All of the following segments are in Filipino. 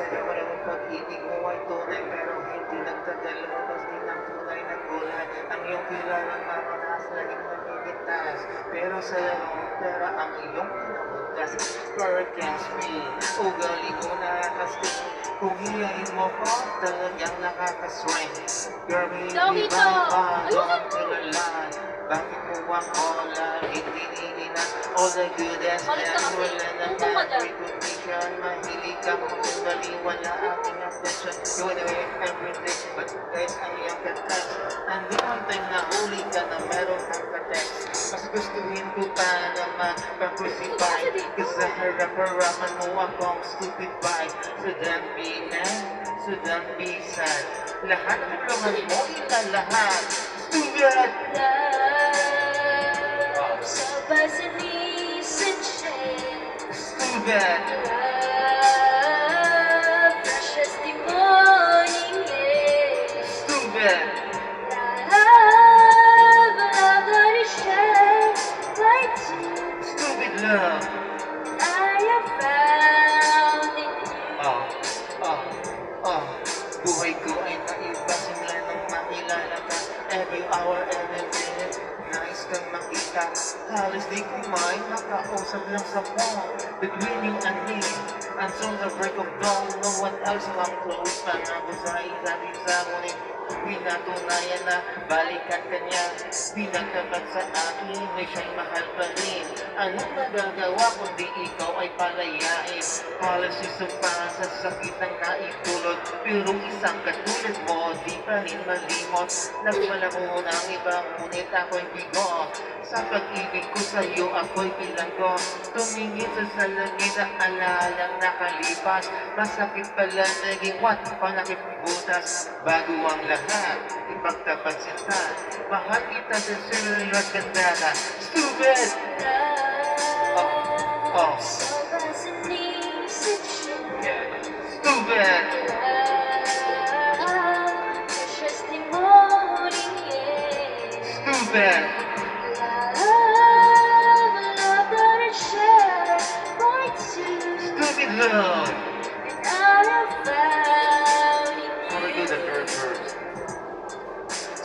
Sa'yo mo naman pag-ibig mo ay tunay pero hindi nagtagal lumabas din ang tunay na kulay. Ang iyong kilalang makanas laging nagigitaas pero sa'yo pera ang iyong pinamugkas. Girl against me, ugali ko nakakasting. Kung hiyain mo ko, talagang nakakaswing. Girl, hindi ba bagong kilalaan? Bakit mo ako laging tinigilan? All the good and bad, wala naman recognition. Mahilig ka mong baliwala aking attention. You wanna make everything, but guys, ang iyong katas. Andi one time na huli ka na meron kang katext. Mas gustuhin ko pa na magpa-crucify. Kasi harap-harapan mo akong stupid vibe. So don't be mad, so don't be sad. Lahat ng laman mo ilalahat. Stupid! Love, sabay sa nisip-shade. Stupid! Love, precious the morning air. Stupid! Love, love that is shared by two. Stupid love! I have found in you. Buhay ko ay naiba simula nang makilala ka. Every hour, every minute, nais kang makita. Halos di ko may makausap lang sa phone. Between you and me, until the break of dawn, no one else come close. Pangako sa isa't isa, ngunit pinatunayan na balikan ka niya. Pinagtapat sa akin, may siyang mahal pa rin. Anong magagawa kundi ikaw ay palayain? Halos isumpa sa sakit ang naitulot. Pero isang katulad mo, di pa rin malimot. Nagmalamon ang iba, ngunit ako'y bigo. Sa pag-ibig ko sa'yo, ako'y bilanggo. Tumingin sa salangit ang alalang nakalipas. Masakit pala naging what? Panakit butas. Bago ang lahat, ipagtapat sinta. Mahal kita sa silong at ganda na. Stupid! Sabay sa nisip-shade. Yeah. Stupid! Love, precious the morning air. Stupid! Love, love that is shared by two. Stupid love! And I have found in How do you. the third verse?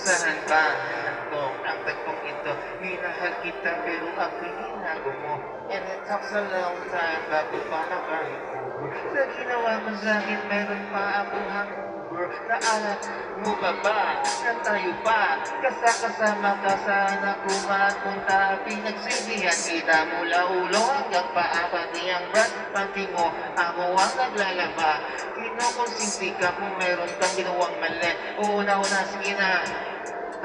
Saan ba hantong ang tagpong ito? Minahal kita pero ako'y ginago mo. And it took a long time bago pa nakarecover. Sa ginawa mo sa'kin meron pa akong hangover. Naalat mo ba na tayo pa? Kasama ka sana kumapunta. Pinagsilbihan kita mula ulo hanggang paa. Pati ang brat, pati mo, ako ang naglalaba. Kinukonsinti ka kung meron kang ginawang mali. Una-una, sige na.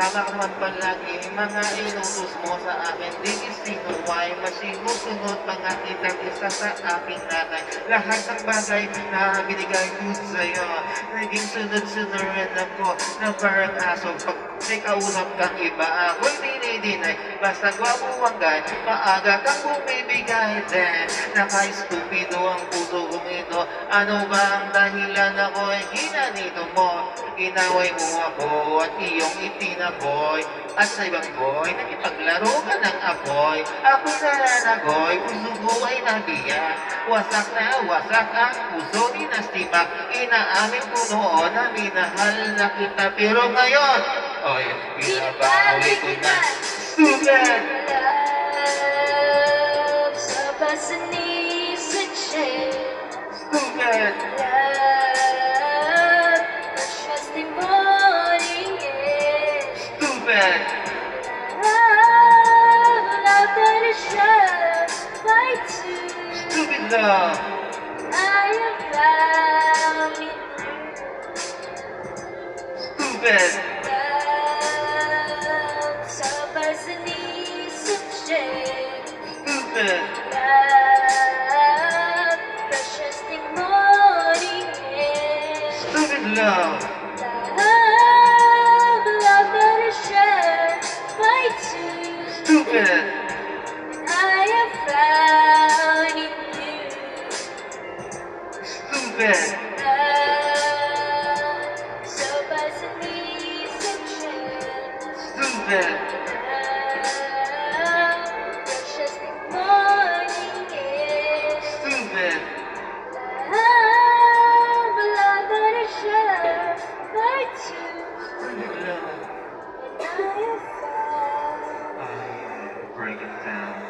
Tama ka naman palagi, mga inutos mo sa akin. Di sino why, masinusunod mga kitang isa sa aking nanay. Lahat ng bagay na binigay ko sa'yo, naging sunod-sunod rin ako na parang aso. Pag may kausap kang iba, ako'y dinidinay. Basta gwapo ang guy, maaga kang bumibigay din. Naka-stupido ang puso kong ito. Ano ba ang dahilan ako'y ginanito mo? Inaway mo ako at iyong itinaboy. At sa ibang boy, nakipaglaro ka ng apoy. Ako nananagoy, puso ko ay nabiyak. Wasak na wasak ang puso ni Nastibak. Inaamin ko noon na minahal na kita. Pero ngayon, oy, pinabawali ko na. Stupid! Love, sabay sa nisip-shade. Stupid! Love, precious the morning air. Stupid! Love, love that is shared by two. Stupid love! I have found in you. Stupid! Love, sabay sa nisip-shade. Stupid! Love, precious the morning air. Stupid love! Love, love that is shared by two. Stupid! I have found in you. Stupid! Love, sabay sa nisip-shade. Stupid! Love, precious the morning air. Stupid! Love, town.